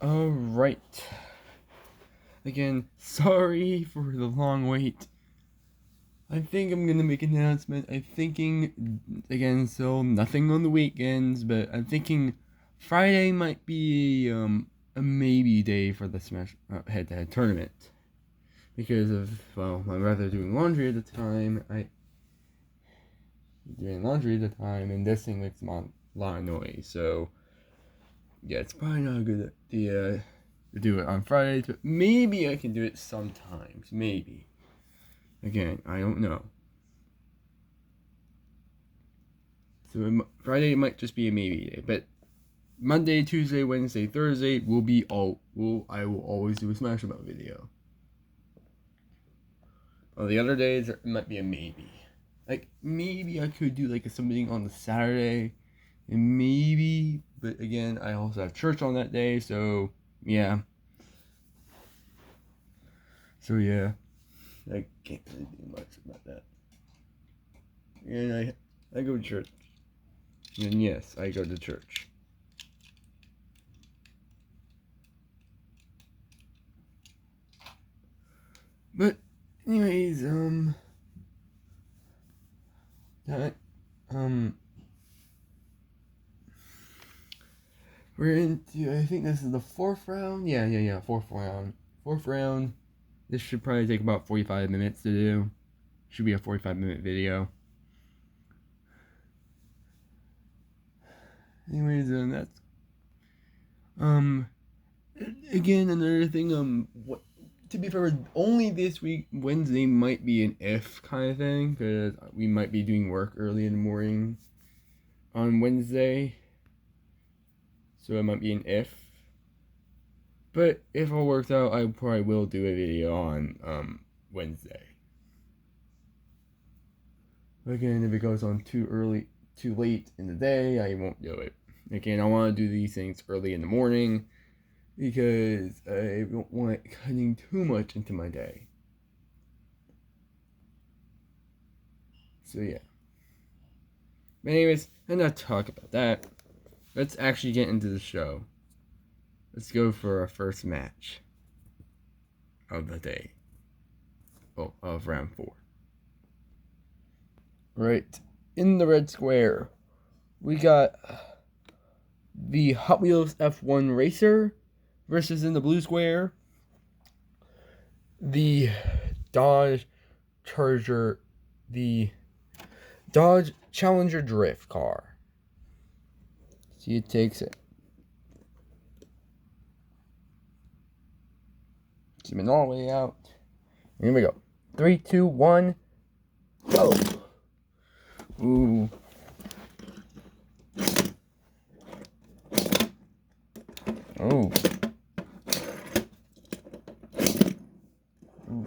Alright. Again, sorry for the long wait. I think I'm gonna make an announcement. I'm thinking, again, so nothing on the weekends, but I'm thinking Friday might be a maybe day for the Smash head-to-head tournament. Because of, well, my brother doing laundry at the time, and this thing makes a lot of noise, so yeah, it's probably not a good idea to do it on Fridays, but maybe I can do it sometimes, maybe. Again, I don't know. So Friday might just be a maybe day, but Monday, Tuesday, Wednesday, Thursday I will always do a Smash About video. Well, the other days it might be a maybe. Like maybe I could do like something on the Saturday, and maybe, but again, I also have church on that day, so yeah. So yeah, I can't really do much about that. And I go to church. And yes, I go to church. But anyways, we're into, I think this is the fourth round. Yeah, fourth round. This should probably take about 45 minutes to do. Should be a 45-minute video. Anyways, that's again, another thing, what, to be fair, only this week, Wednesday might be an if kind of thing, because we might be doing work early in the morning on Wednesday, so it might be an if. But if all works out, I probably will do a video on Wednesday. Again, if it goes on too late in the day, I won't do it. Again, I want to do these things early in the morning, because I don't want it cutting too much into my day. So yeah. But anyways, enough talk about that. Let's actually get into the show. Let's go for our first match of the day. Oh, of round 4. Right. In the red square, we got the Hot Wheels F1 Racer versus in the blue square, the Dodge Challenger drift car. See, it takes it. Zooming all the way out. Here we go. 3, 2, 1, go. Ooh. Oh. Ooh.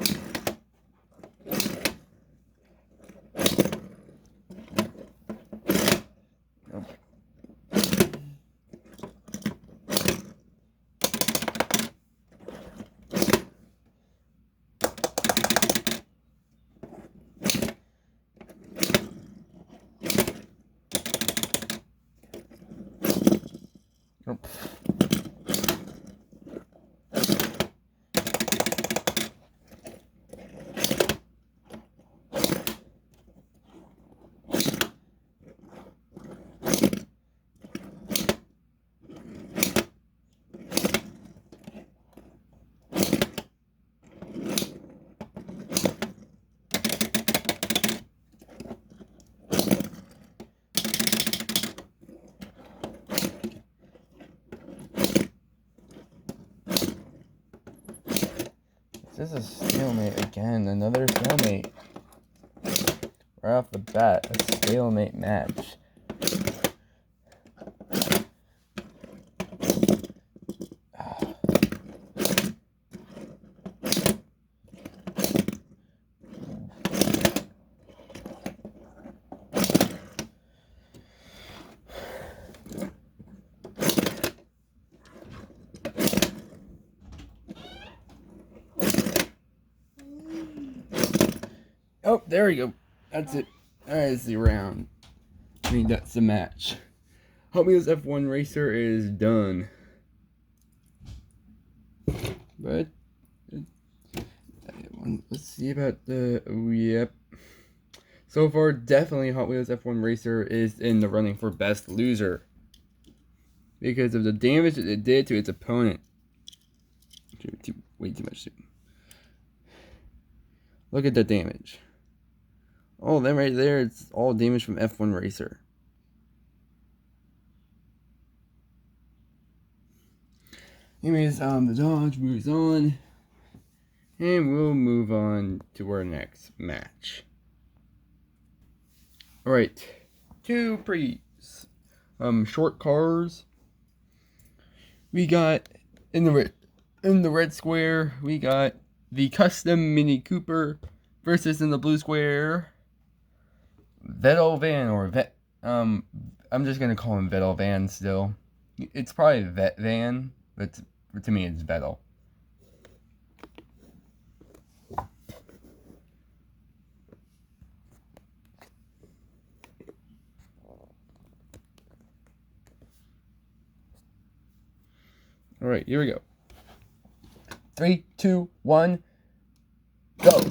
Oh. This is a stalemate again. Another stalemate. Right off the bat, a stalemate match. Oh, there we go. That's it. That is the round. That's the match. Hot Wheels F1 Racer is done. But let's see about the yep. So far, definitely Hot Wheels F1 Racer is in the running for best loser because of the damage that it did to its opponent. Way too much. Look at the damage. Oh, then right there, it's all damage from F1 Racer. Anyways, the Dodge moves on. And we'll move on to our next match. Alright. Two pretty short cars. We got in the red square, we got the custom Mini Cooper versus in the blue square, Vettel Van or Vet. I'm just gonna call him Vettel Van still. It's probably Vet Van, but to me it's Vettel. All right, here we go. 3, 2, 1, go.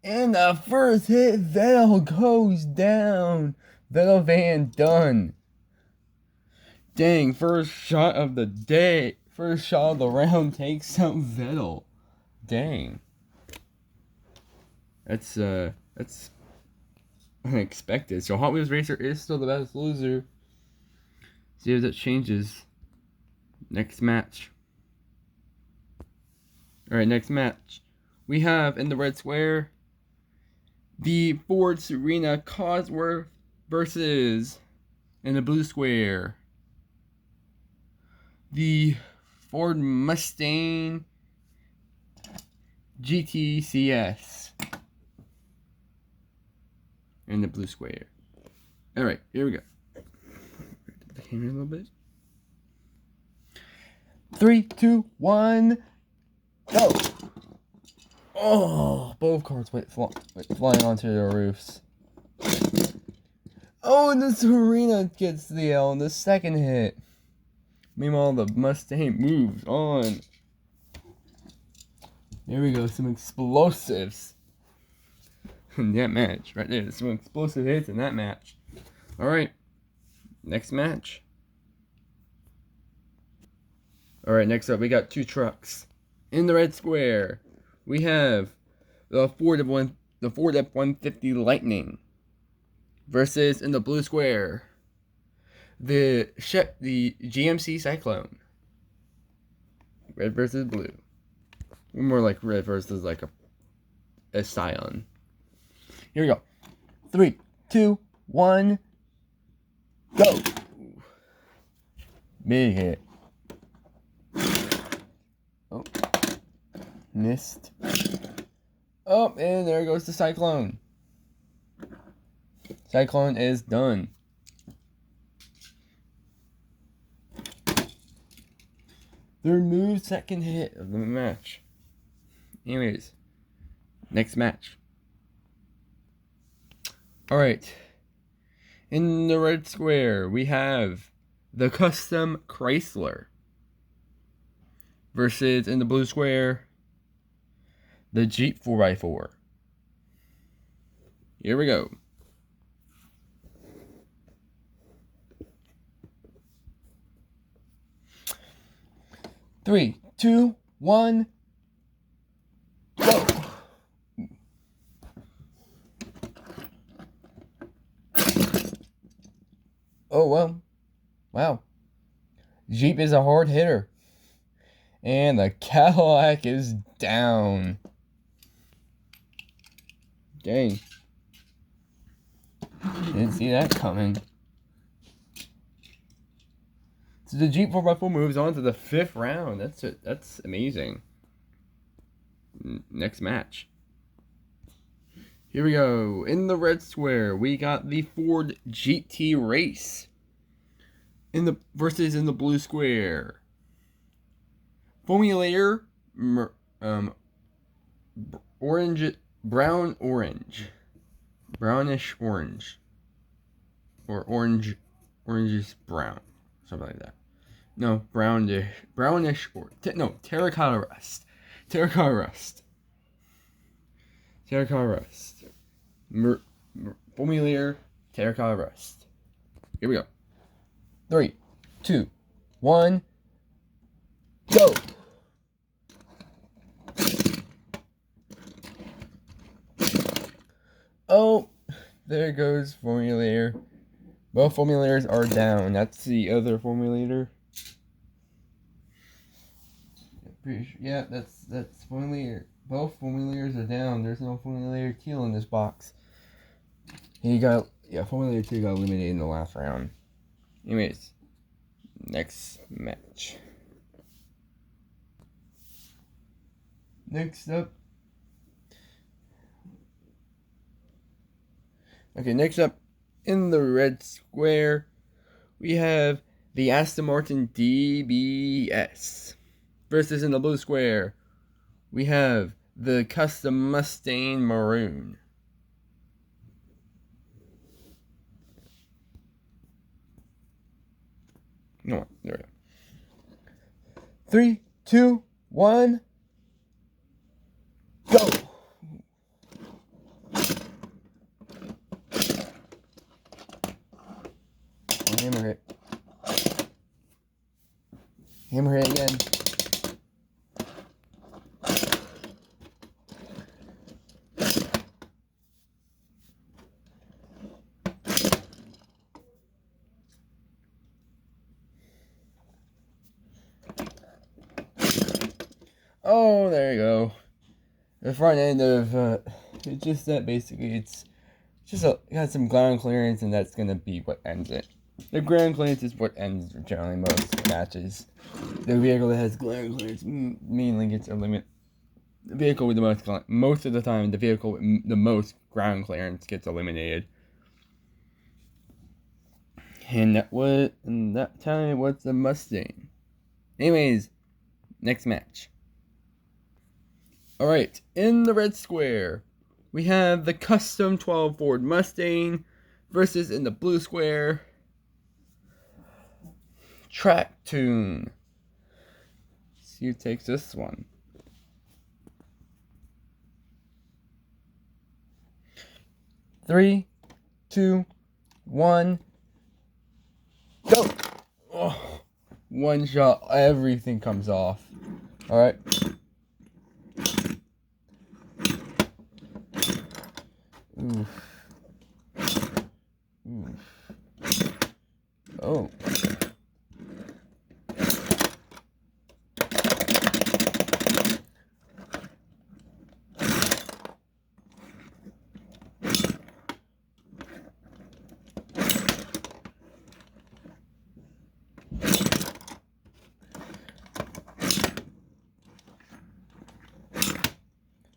And the first hit, Vettel goes down. Vettel Van done. Dang, first shot of the day. First shot of the round takes out Vettel. Dang. That's unexpected. So Hot Wheels Racer is still the best loser. See if that changes. Next match. Alright, next match. We have in the red square the Ford Serena Cosworth versus in the blue square the Ford Mustang GTCS in the blue square. Alright, here we go. The camera a little bit. 3, 2, 1, go! Oh, both cars went flying onto their roofs. Oh, and the Serena gets the L in the second hit. Meanwhile, the Mustang moves on. There we go, some explosives in that match. Right there, some explosive hits in that match. Alright, next match. Alright, next up, we got two trucks. In the red square, we have the Ford F-150 Lightning versus in the blue square, the GMC Cyclone. Red versus blue. More like red versus like a Scion. Here we go. 3, 2, 1, go! Big hit. Oh, missed. Oh, and there goes the Cyclone. Cyclone is done. They removed second hit of the match. Anyways, next match. Alright. In the red square, we have the custom Chrysler versus in the blue square, the Jeep 4x4. Here we go. Three, 2, 1, go! Oh, well. Wow. Jeep is a hard hitter. And the Cadillac is down. Dang. Didn't see that coming. So the Jeep 4x4 moves on to the 5th round. That's it. That's amazing. Next match. Here we go. In the red square, we got the Ford GT Race. Versus in the blue square, Formulator orange, brown orange, brownish orange, or orange, orangish brown, something like that. No, brownish or no, terracotta rust. Terracotta rust. Terracotta rust. Formulator terracotta rust. Here we go. 3, 2, 1, go! Oh, there goes formulator. Both formulators are down. That's the other formulator. Yeah, that's formulator. Both formulators are down. There's no formulator kill in this box. Formulator 2 got eliminated in the last round. Anyways, next match. Next up. Okay, next up in the red square, we have the Aston Martin DBS. Versus in the blue square, we have the Custom Mustang Maroon. No, there we go. 3, 2, 1, go! Hammer it. Hammer it again. Oh, there you go. The front end of it's just that basically it's just got some ground clearance, and that's gonna be what ends it. The ground clearance is what ends generally most matches. The vehicle that has ground clearance mainly gets a limit. The vehicle with the most of the time, the vehicle with the most ground clearance gets eliminated. And that time it was the Mustang. Anyways, next match. Alright, in the red square, we have the Custom 12 Ford Mustang versus in the blue square, TRAK-TUNE. See who takes this one. 3, 2, 1, go! Oh, one shot, everything comes off. Alright. Oof. Oof. Oh.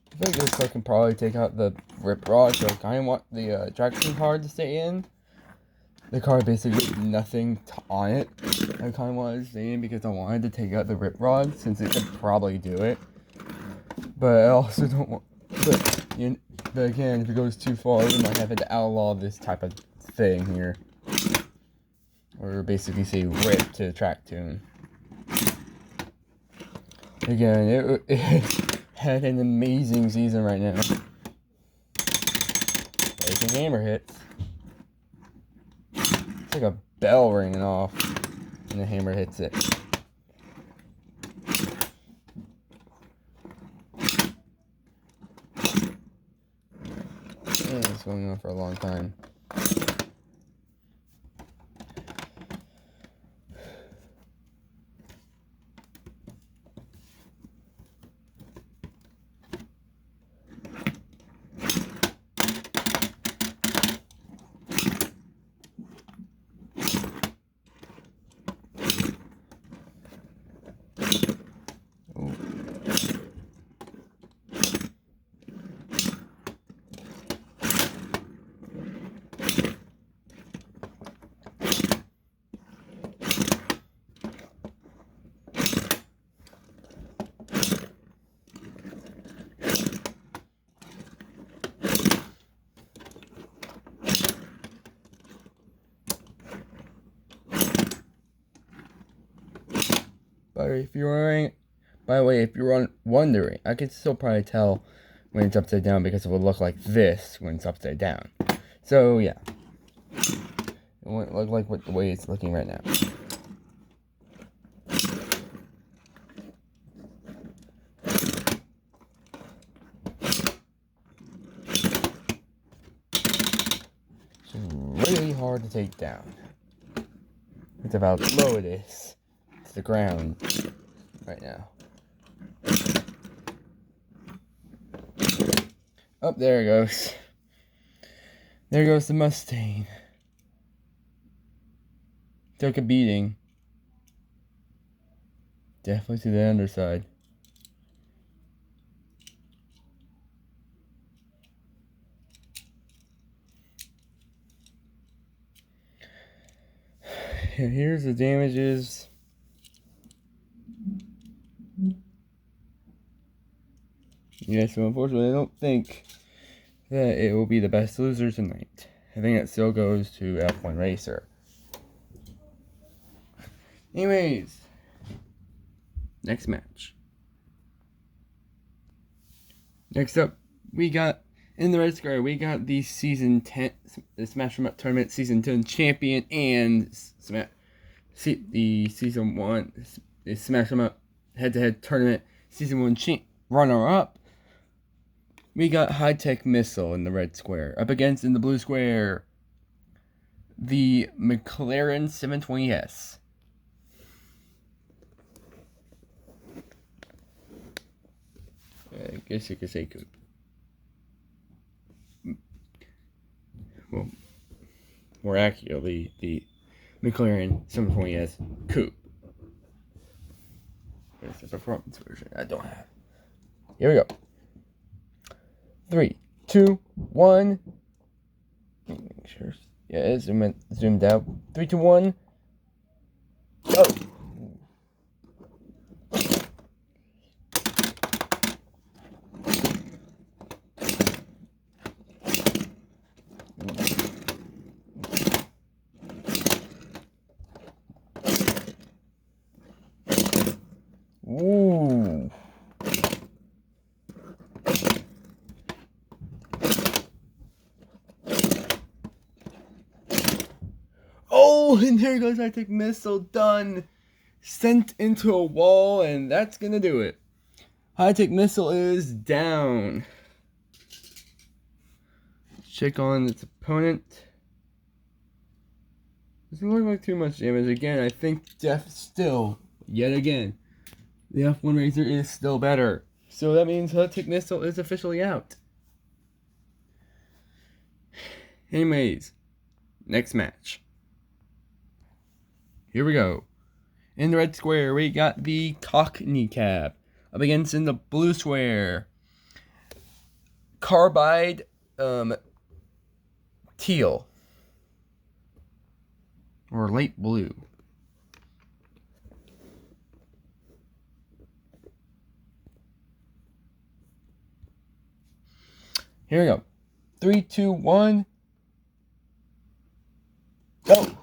I think this I can probably take out the rip rod, so I kind of want the traction card to stay in. The card basically did nothing on it. I kind of wanted to stay in because I wanted to take out the rip rod, since it could probably do it. But I also don't want... But again, if it goes too far, we might have to outlaw this type of thing here. Or basically say rip to TRAK-TUNE. Again, it had an amazing season right now. There's a hammer hit. It's like a bell ringing off and the hammer hits it. Yeah, it's going on for a long time. But if you're wearing, by the way, if you're wondering, I can still probably tell when it's upside down because it will look like this when it's upside down. So yeah, it won't look like the way it's looking right now. It's really hard to take down. It's about as low it is to the ground right now. Oh, there it goes. There goes the Mustang. Took a beating. Definitely to the underside. Here's the damages. Yeah, so unfortunately I don't think that it will be the best loser tonight. I think it still goes to F1 Racer. Anyways, next match. Next up, we got, in the red square, we got the Season 10, the Smash 'em Up Tournament Season 10 champion and the Season 1, the Smash 'em Up head-to-head tournament Season 1 runner-up. We got High-Tech Missile in the red square. Up against, in the blue square, the McLaren 720S. I guess you could say coupe. Well, more accurately, the McLaren 720S coupe. There's the performance version I don't have. Here we go. 3, 2, 1. Make sure. Yeah, it's zoomed out. 3, 2, 1. Go. Ooh. Oh, and there goes High-Tech Missile, done. Sent into a wall, and that's gonna do it. High-Tech Missile is down. Check on its opponent. Doesn't look like too much damage. Again, I think still, yet again, the F1 Racer is still better. So that means High-Tech Missile is officially out. Anyways, next match. Here we go. In the red square, we got the Cockney Cab. Up against, in the blue square, Carbide Teal. Or light blue. Here we go. 3, 2, 1. Go.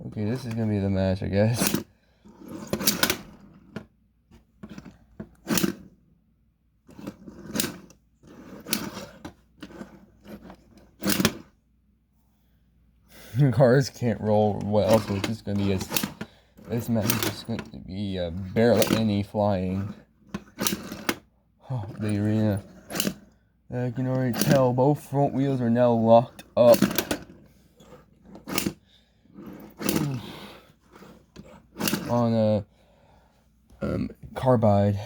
Okay, this is gonna be the match, I guess. Cars can't roll well, so it's just gonna be this match is just going to be barely any flying. Oh, the arena. I can already tell both front wheels are now locked up. On a Carbide.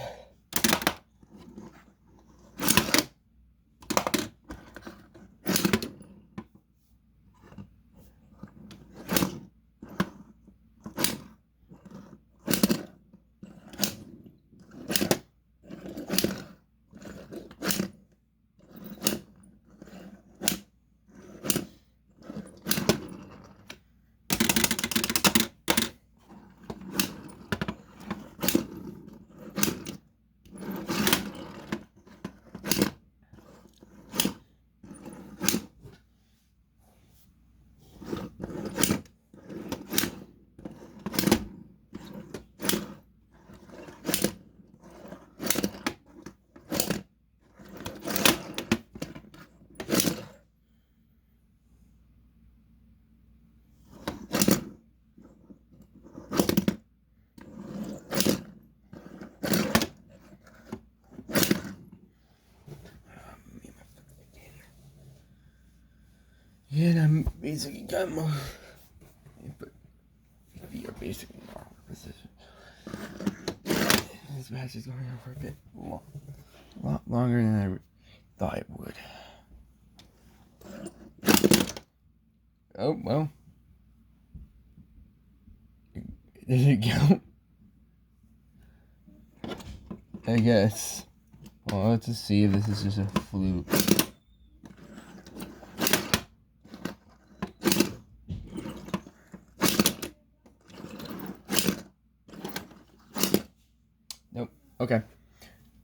basically got my, but feet are basically in normal position. This match is going on for a lot longer than I thought it would. Oh, well. Did it go? I guess. Well, let's just see if this is just a fluke. Nope. Okay.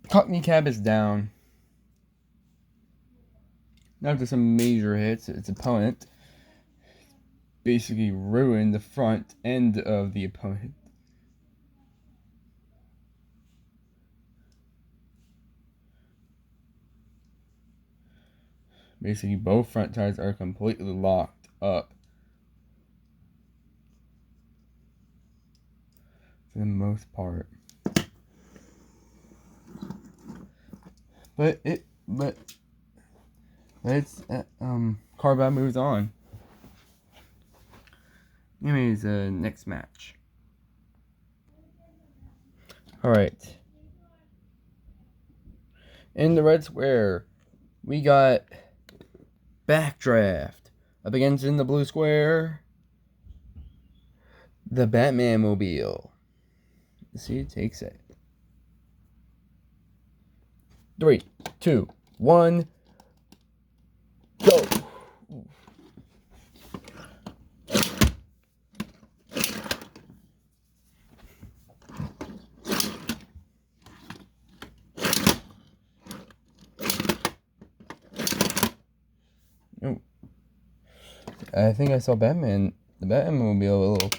Cockney Cab is down. After some major hits, its opponent basically ruined the front end of the opponent. Basically, both front tires are completely locked up. For the most part. But it's, Carbide moves on. Anyways, next match. Alright. In the red square, we got Backdraft. Up against in the blue square, the Batman Mobile. Let's see who takes it. 3, 2, 1, go! Oh. I think I saw the Batman Mobile a little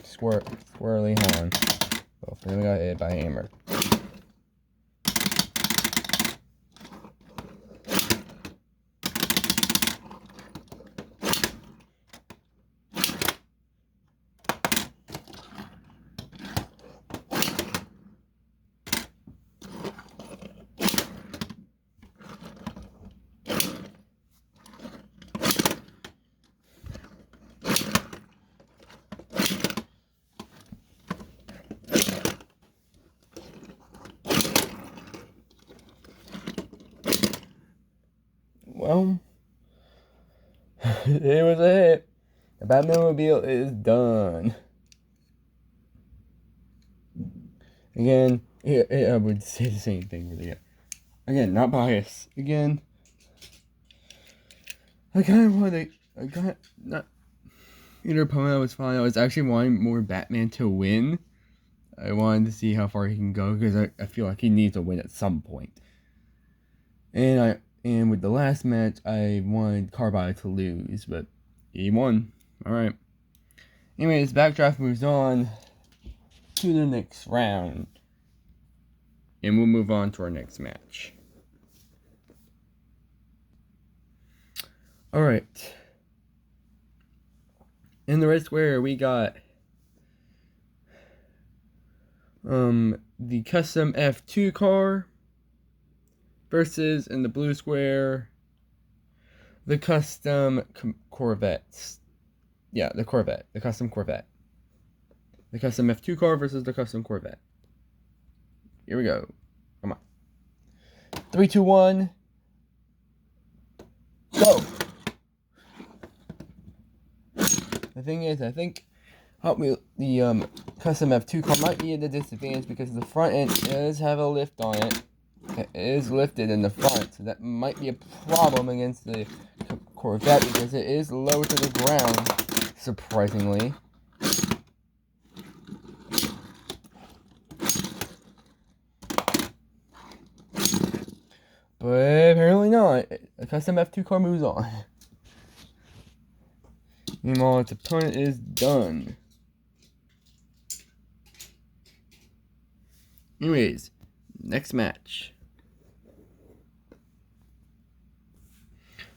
squirrely. Hold on. Oh, I got hit by a hammer. Well, it was a hit. The Batmobile is done. Again, I would say the same thing really. Again, not biased. Again, I kind of wanted not either opponent was fine. I was actually wanting more Batman to win. I wanted to see how far he can go because I feel like he needs to win at some point. And with the last match, I wanted Carbide to lose, but he won. Alright. Anyways, Backdraft moves on to the next round. And we'll move on to our next match. Alright. In the red square, we got the custom F2 car versus in the blue square the custom Corvettes. Yeah, the Corvette, the custom Corvette. The custom F2 car versus the custom Corvette. Here we go. Come on. 3, 2, 1. Go. The thing is, I think the custom F2 car might be at a disadvantage because the front end does have a lift on it. It is lifted in the front, so that might be a problem against the Corvette because it is low to the ground, surprisingly. But apparently not. A custom F2 car moves on. Meanwhile, its opponent is done. Anyways, next match.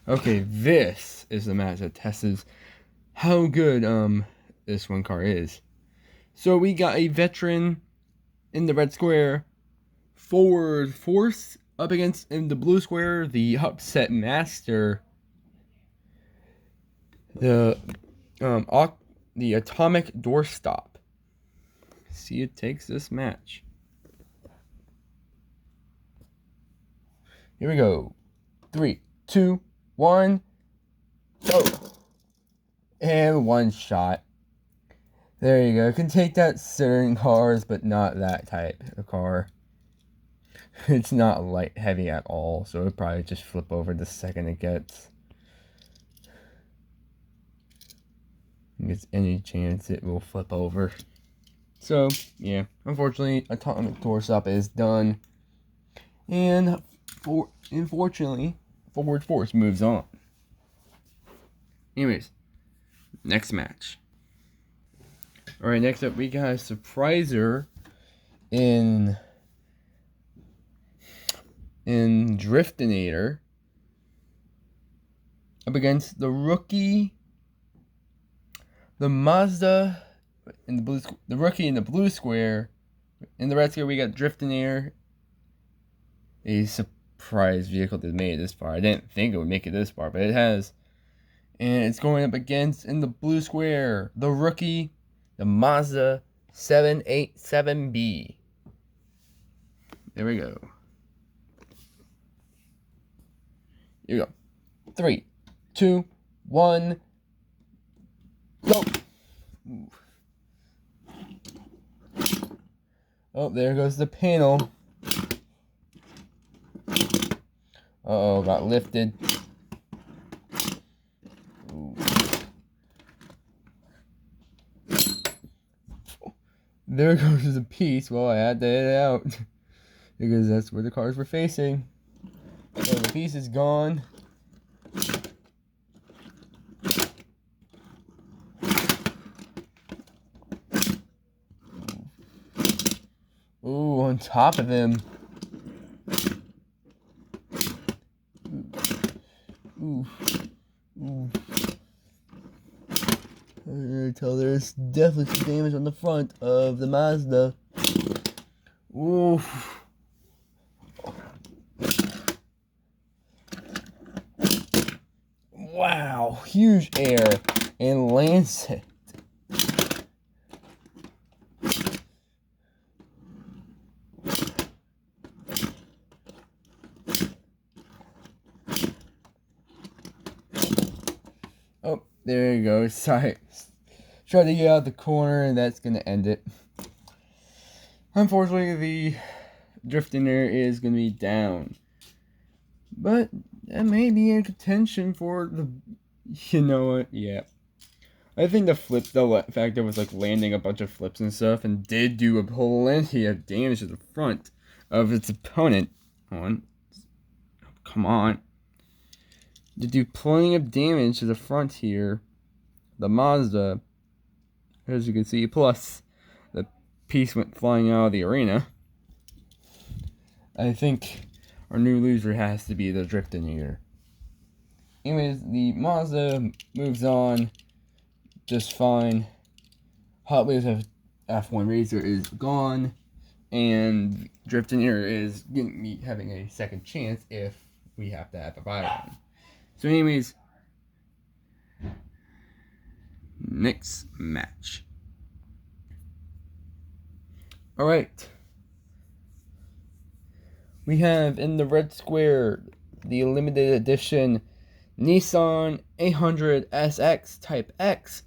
Okay, this is the match that tests how good this one car is. So we got a veteran in the red square, forward force up against in the blue square, the upset master, The the atomic doorstop. See, it takes this match. Here we go. 3, 2, 1, go. And one shot. There you go. Can take that certain cars, but not that type of car. It's not light heavy at all, so it'll probably just flip over the second it gets. Gets any chance it will flip over. So, yeah. Unfortunately, atomic doorstop is done. And unfortunately, forward force moves on. Anyways, next match. Alright, next up we got a surpriser in Driftinator up against the rookie, the Mazda in the blue, the rookie in the blue square. In the red square we got Driftinator, a surprise vehicle that made it this far. I didn't think it would make it this far, but it has. And it's going up against, in the blue square, the rookie, the Mazda 787B. There we go. Here we go. 3, 2, 1, go. Oh, there goes the panel. Uh-oh, got lifted. Ooh. There goes the piece. Well, I had to hit it out because that's where the cars were facing. So the piece is gone. Ooh, on top of him. Ooh. Ooh. I can tell there's definitely some damage on the front of the Mazda. Ooh. Wow, huge air and lands it. Oh, there you go. Sorry. Try to get out the corner and that's going to end it. Unfortunately, the Driftinator is going to be down. But that may be in contention for the... You know what? Yeah. I think the fact that it was like landing a bunch of flips and stuff and did do plenty of damage to the front of its opponent. Come on. Did do plenty of damage to the front here. The Mazda, as you can see, plus the piece went flying out of the arena. I think our new loser has to be the Driftinator. Anyways, the Mazda moves on just fine. Hot Wheels F1 Racer is gone, and Driftinator is having a second chance if we have to have a buy one. So anyways, next match. Alright. We have in the red square the limited edition Nissan 800 SX Type X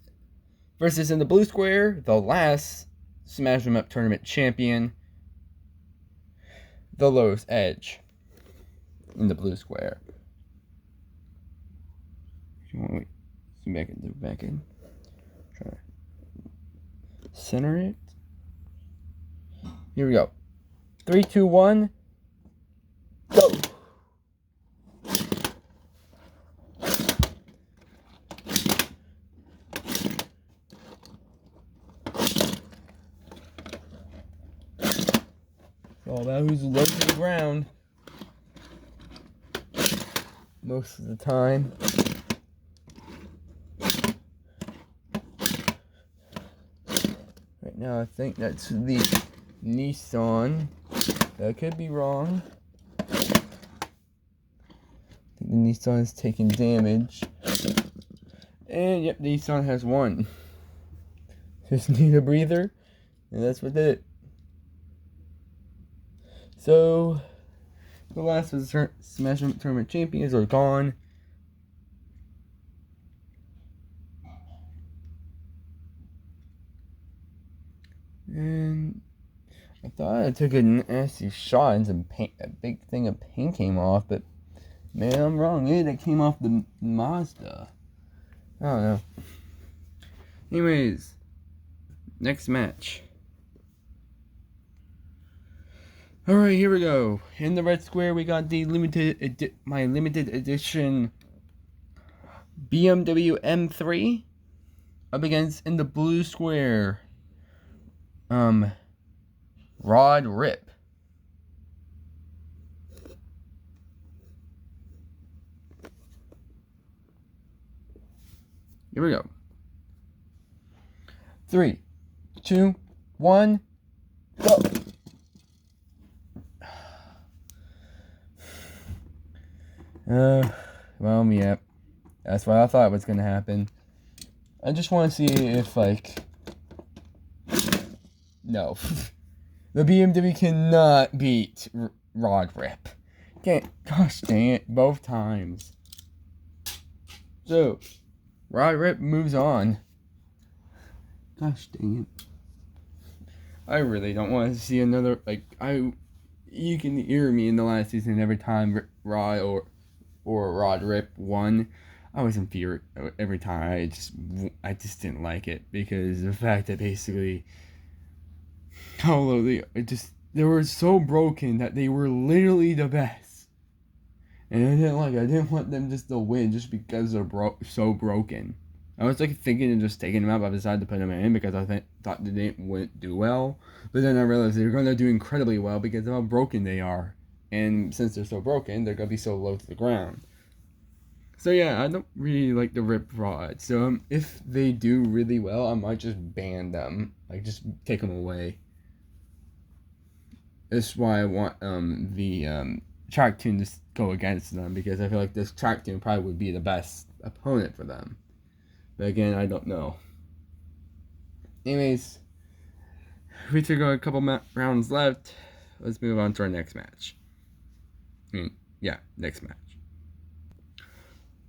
versus in the blue square, the last Smash 'em Up tournament champion, the Lowe's Edge in the blue square. Wait, zoom back in. Try to center it. Here we go. 3, 2, 1, go. It's all about who's low to the ground most of the time. Right now, I think that's the Nissan. That could be wrong. I think the Nissan is taking damage. And yep, Nissan has won. Just need a breather, and that's what did it. So, the last of the Smash Tournament champions are gone. And I thought I took a nasty shot and some paint, a big thing of paint came off, but man, I'm wrong. It came off the Mazda. I don't know. Anyways, next match. Alright, here we go. In the red square, we got the my limited edition BMW M3 up against, in the blue square, Rod Rip. Here we go. 3, 2, 1, go! Well, yeah. That's what I thought was gonna happen. I just want to see if, like... No. The BMW cannot beat Rod Rip. Can't. Gosh dang it. Both times. So, Rod Rip moves on. Gosh dang it. I really don't want to see another, like, you can hear me in the last season every time Rod or Rod Rip won. I was in fear every time. I just didn't like it, because the fact that basically, they were so broken that they were literally the best. And I didn't want them just to win just because they're so broken. I was like thinking of just taking them out, but I decided to put them in because I thought they wouldn't do well. But then I realized they're going to do incredibly well because of how broken they are. And since they're so broken, they're going to be so low to the ground. So yeah, I don't really like the Rip Rod. So if they do really well, I might just ban them. Like, just take them away. That's why I want the TRAK-TUNE to go against them, because I feel like this TRAK-TUNE probably would be the best opponent for them. But again, I don't know. Anyways, we took a couple rounds left. Let's move on to our next match. Next match.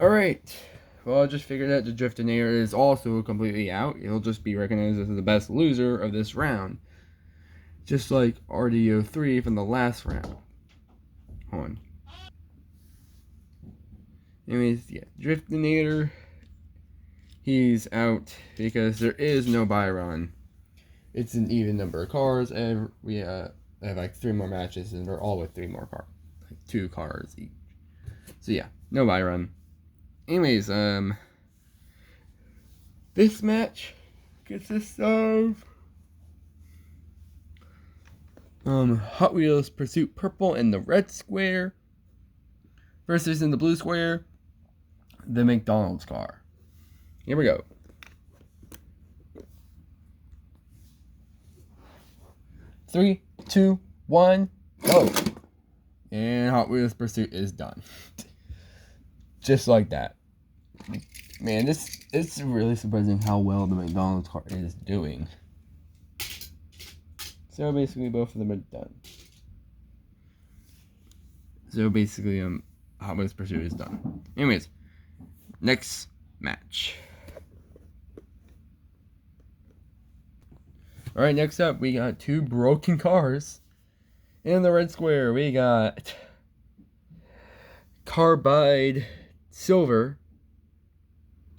Alright. Well, I just figured out the Driftinator is also completely out. He'll just be recognized as the best loser of this round. Just like RDO3 from the last round. Hold on. Anyways, yeah. Driftinator, he's out because there is no buy run. It's an even number of cars, and we have like 3 more matches, and they're all with 3 more cars. Like 2 cars each. So yeah, no buy run. Anyways, this match consists of Hot Wheels Pursuit Purple in the red square versus, in the blue square, the McDonald's car. Here we go. 3, 2, 1, go! And Hot Wheels Pursuit is done. Just like that. Man, it's really surprising how well the McDonald's car is doing. So basically, both of them are done. So basically, Hot Wheels Pursuit is done. Anyways, next match. Alright, next up, we got 2 broken cars. In the red square, we got Carbide Silver,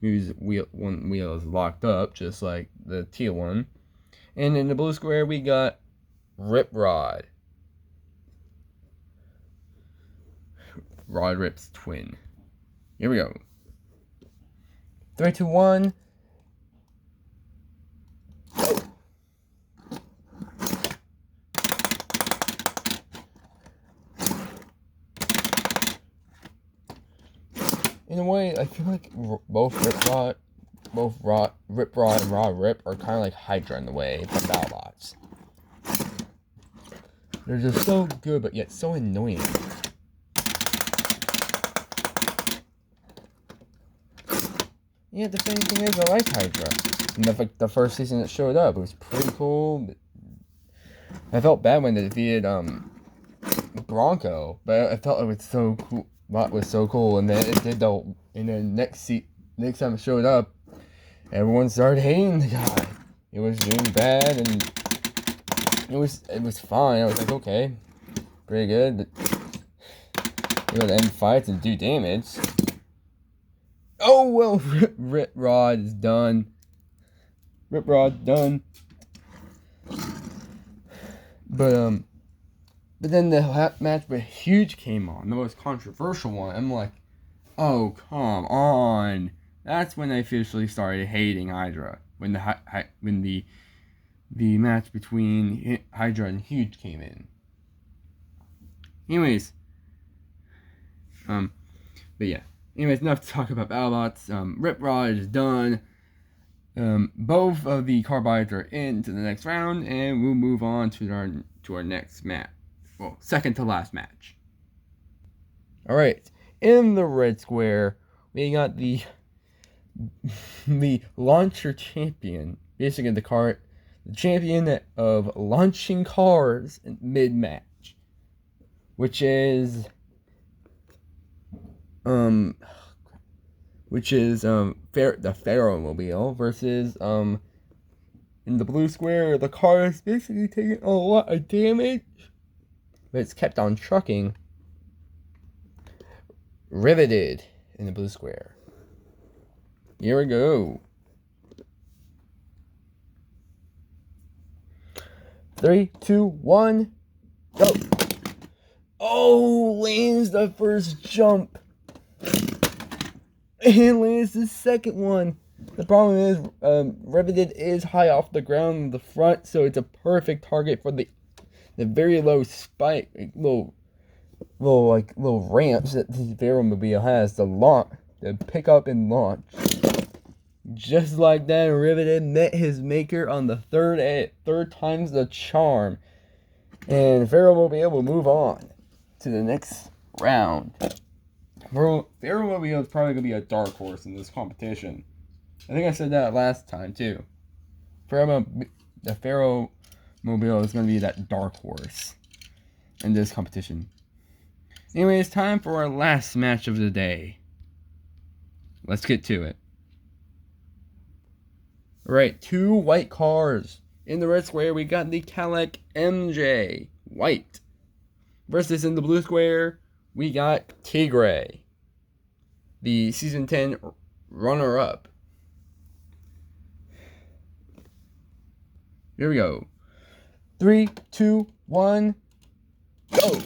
whose one wheel is locked up, just like the teal one. And in the blue square, we got Rip Rod. Rod Rip's twin. Here we go. 3, 2, 1. In a way, I feel like both Rip Rod and Rod Rip are kind of like Hydra in the way from BattleBots. They're just so good, but yet so annoying. Yeah, the funny thing is, I like Hydra. And the first season it showed up, it was pretty cool. I felt bad when they defeated Bronco, but I felt it was so cool. Bot was so cool, and then it did the. And then next time it showed up, everyone started hating the guy. It was doing bad, and it was fine. I was like, okay, pretty good, but you know, to end fights and do damage. Oh well, Rip Rod is done. Rip Rod done. But then the match with Huge came on, the most controversial one. I'm like, oh come on. That's when I officially started hating Hydra. When the match between Hydra and Huge came in. Anyways, but yeah. Anyways, enough to talk about BattleBots. Rip Rod is done. Both of the Carbides are into the next round, and we'll move on to our next match. Well, second to last match. Alright, in the red square, we got the launcher champion. Basically the champion of launching cars in mid-match. Which is the Pharaoh-mobile versus in the blue square, the car is basically taking a lot of damage, but it's kept on trucking. Riveted in the blue square. Here we go. 3, 2, 1, go. Oh, lands the first jump. And lands the second one. The problem is, Riveted is high off the ground in the front, so it's a perfect target for the very low spike, little ramps that the Pharaoh-mobile has to pick up and launch. Just like that, Riveted met his maker on the third time's the charm, and Pharaoh-mobile will move on to the next round. Pharaoh-mobile is probably gonna be a dark horse in this competition. I think I said that last time too. The Pharaoh-mobile is gonna be that dark horse in this competition. Anyway, it's time for our last match of the day. Let's get to it. Alright, 2 white cars. In the red square, we got the Cadillac MJ, white. Versus in the blue square, we got Tigray, the Season 10 runner-up. Here we go. 3, 2, 1, go!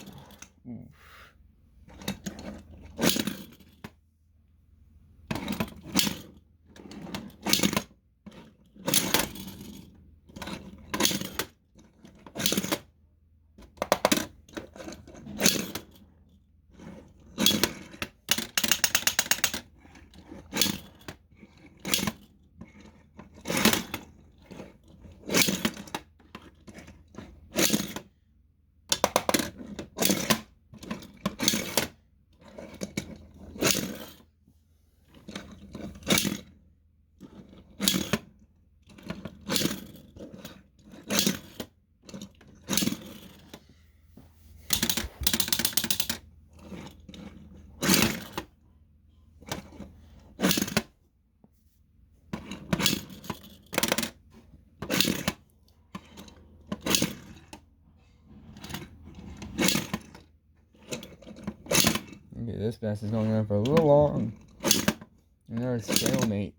Okay, this match is going on for a little long. Another stalemate.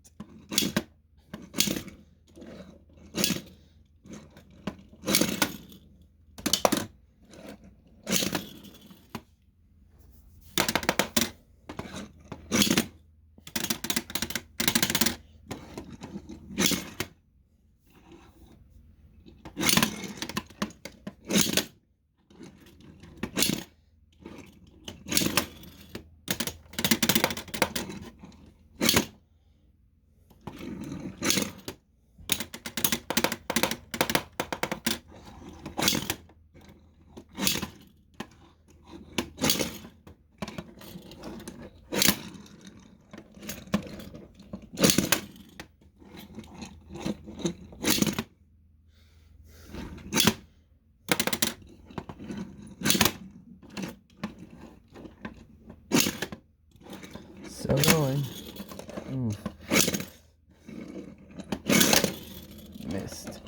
Still going. Ooh. Missed.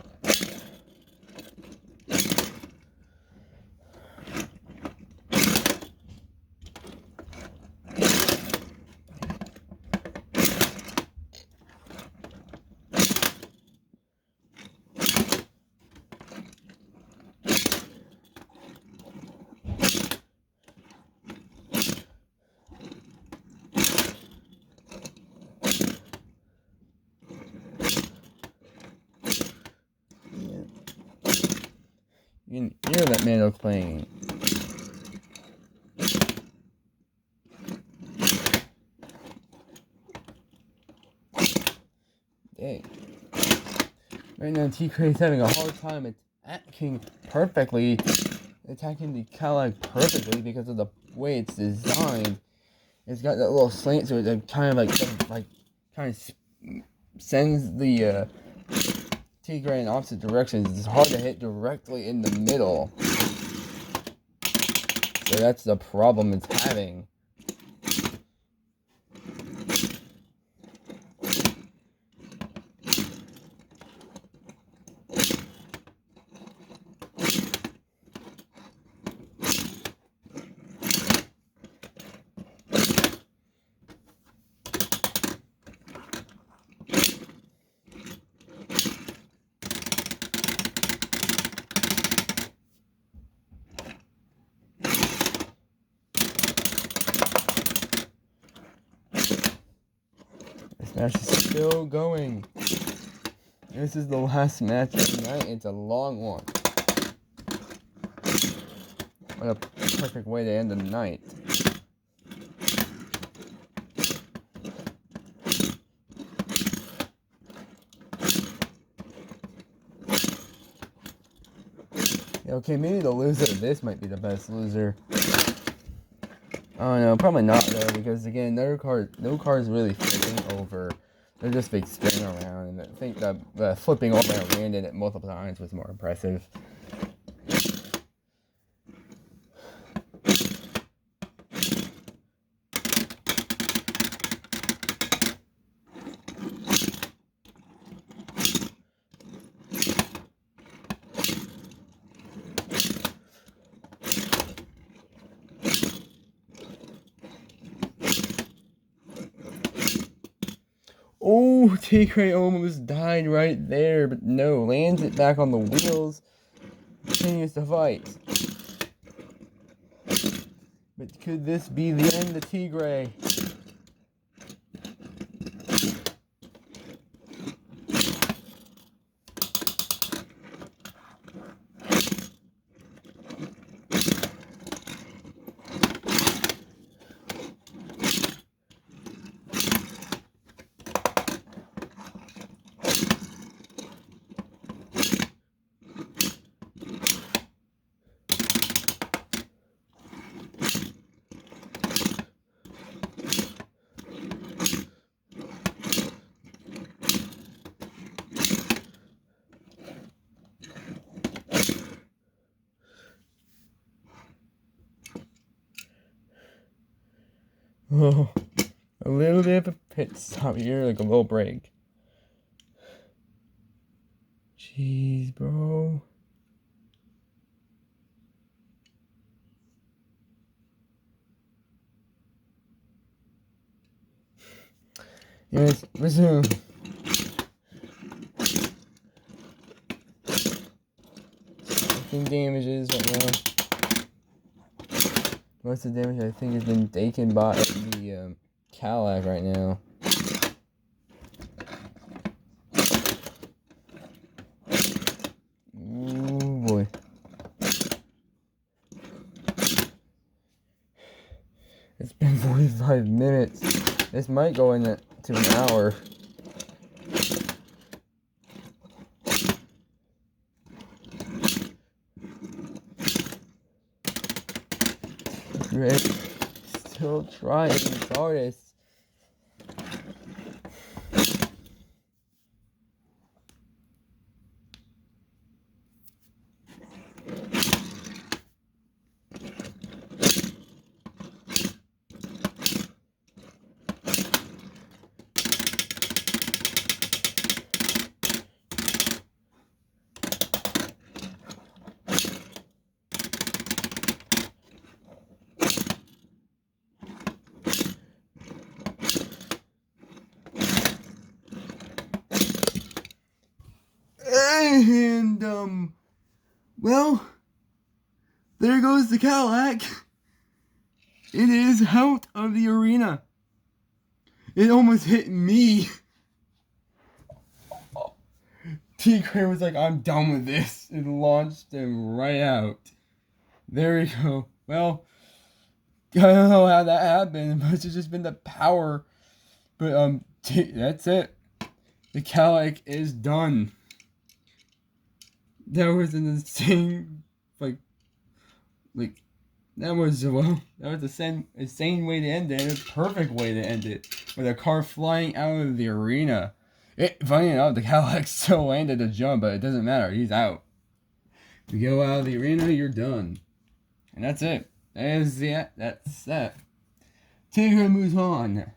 You can hear that mandolin playing. Dang. Right now, TRAK is having a hard time attacking perfectly. Attacking the Cadillac perfectly because of the way it's designed. It's got that little slant, so it kind of sends the TRAK in opposite directions. It's hard to hit directly in the middle. So that's the problem it's having. This match is still going. This is the last match of the night. It's a long one. What a perfect way to end the night. Okay, maybe the loser of this might be the best loser. Oh no, probably not though, because again, no car is really flipping over. They're just big spinning around, and I think the flipping over and landing it multiple times was more impressive. Oh, TRAK almost died right there, but no, lands it back on the wheels, continues to fight. But could this be the end of TRAK? Oh, a little bit of a pit stop here, like a little break. Jeez, bro. Yes, resume. Taking damages right now. Most of the damage I think has been taken by the Cadillac right now. Ooh boy. It's been 45 minutes. This might go into an hour. Rick still trying his hardest. Well, there goes the Cadillac. It is out of the arena. It almost hit me. T-Gray was like, I'm done with this, and launched him right out. There we go. Well, I don't know how that happened. It must have just been the power. But that's it. The Cadillac is done. That was an insane, like that was a insane way to end it. A perfect way to end it, with a car flying out of the arena. Funny enough, the Cadillac still landed a jump, but it doesn't matter. He's out. You go out of the arena, you're done, and that's it. That's that. Tigger moves on.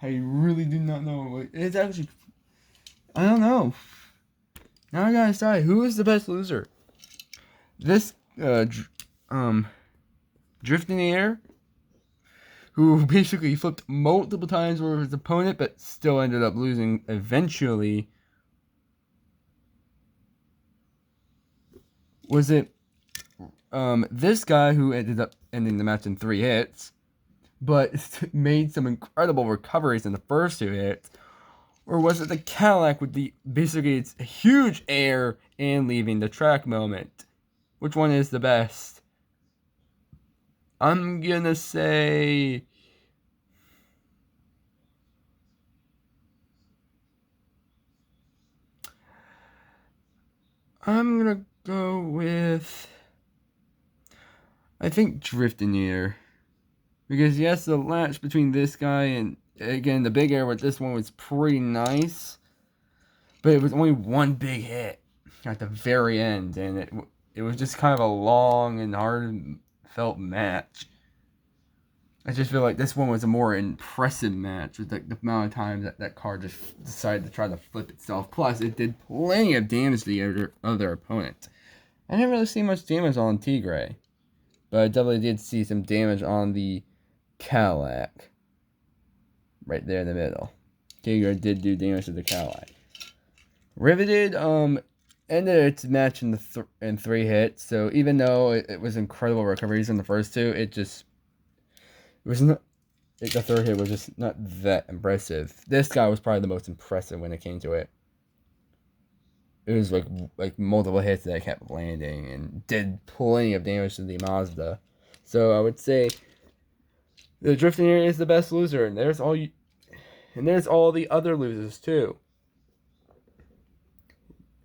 I really do not know. It's actually, I don't know. Now I gotta decide who is the best loser. This Drift in the Air, who basically flipped multiple times over his opponent, but still ended up losing eventually. Was it this guy who ended up ending the match in 3 hits, but made some incredible recoveries in the first 2 hits? Or was it the Cadillac with basically its huge air and leaving the track moment? Which one is the best? I'm gonna say I'm gonna go with, I think, Drift in the Air. Because yes, the match between this guy and, again, the big air with this one was pretty nice, but it was only one big hit at the very end, and it was just kind of a long and hard-felt match. I just feel like this one was a more impressive match with the amount of time that car just decided to try to flip itself. Plus, it did plenty of damage to the other opponent. I didn't really see much damage on T-Gray, but I definitely did see some damage on the Cadillac. Right there in the middle. T-Gray did do damage to the Cadillac. Riveted ended its match in 3 hits, so even though it was incredible recoveries in the first 2, it was not. The third hit was just not that impressive. This guy was probably the most impressive when it came to it. It was like multiple hits that kept landing and did plenty of damage to the Mazda. So I would say the Drifting Air is the best loser, and there's all the other losers too.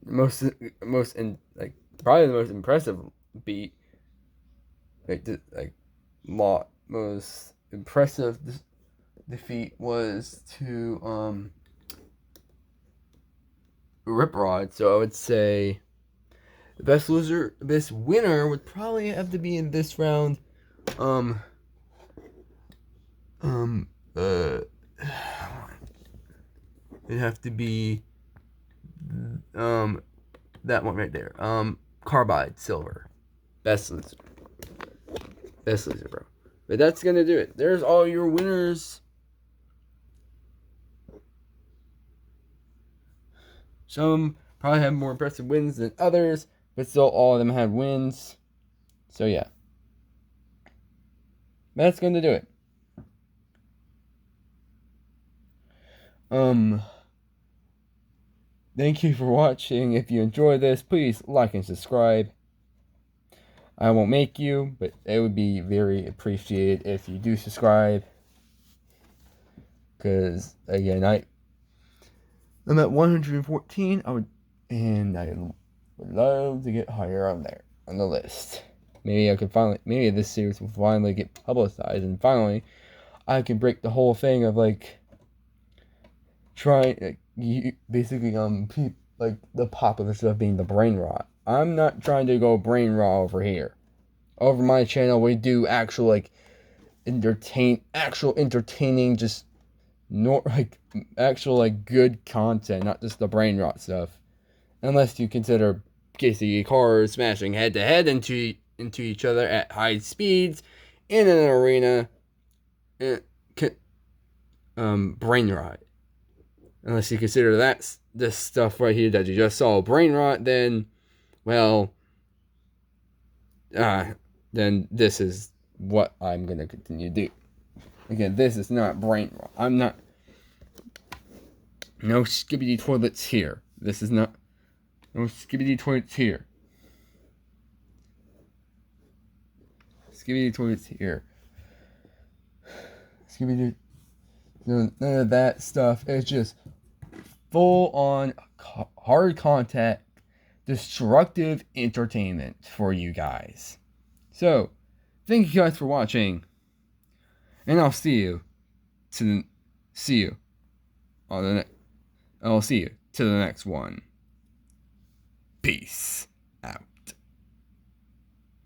Probably the most impressive beat, most impressive defeat was to Rip Rod. So I would say the best winner would probably have to be in this round. It'd have to be that one right there. Carbide Silver. Best loser, bro. But that's gonna do it. There's all your winners. Some probably have more impressive wins than others, but still all of them had wins. So yeah. That's gonna do it. Thank you for watching. If you enjoyed this, please like and subscribe. I won't make you, but it would be very appreciated if you do subscribe. Because, again, I'm at 114. I would love to get higher on there, on the list. Maybe this series will finally get publicized, and finally, I can break the whole thing of, basically, the popular stuff being the brain rot. I'm not trying to go brain rot over here. Over my channel, we do actual, entertaining, just, actual, good content, not just the brain rot stuff. Unless you consider basically cars smashing head-to-head into each other at high speeds in an arena. Brain rot. Unless you consider this stuff right here that you just saw brain rot, then, well, then this is what I'm going to continue to do. Again, this is not brain rot. I'm not. No skibbity toilets here. This is not. No skibbity toilets here. Skibbity toilets here. Skibbity. No, none of that stuff. It's just full on hard contact, destructive entertainment for you guys. So, thank you guys for watching, and I'll see you to I'll see you to the next one. Peace out.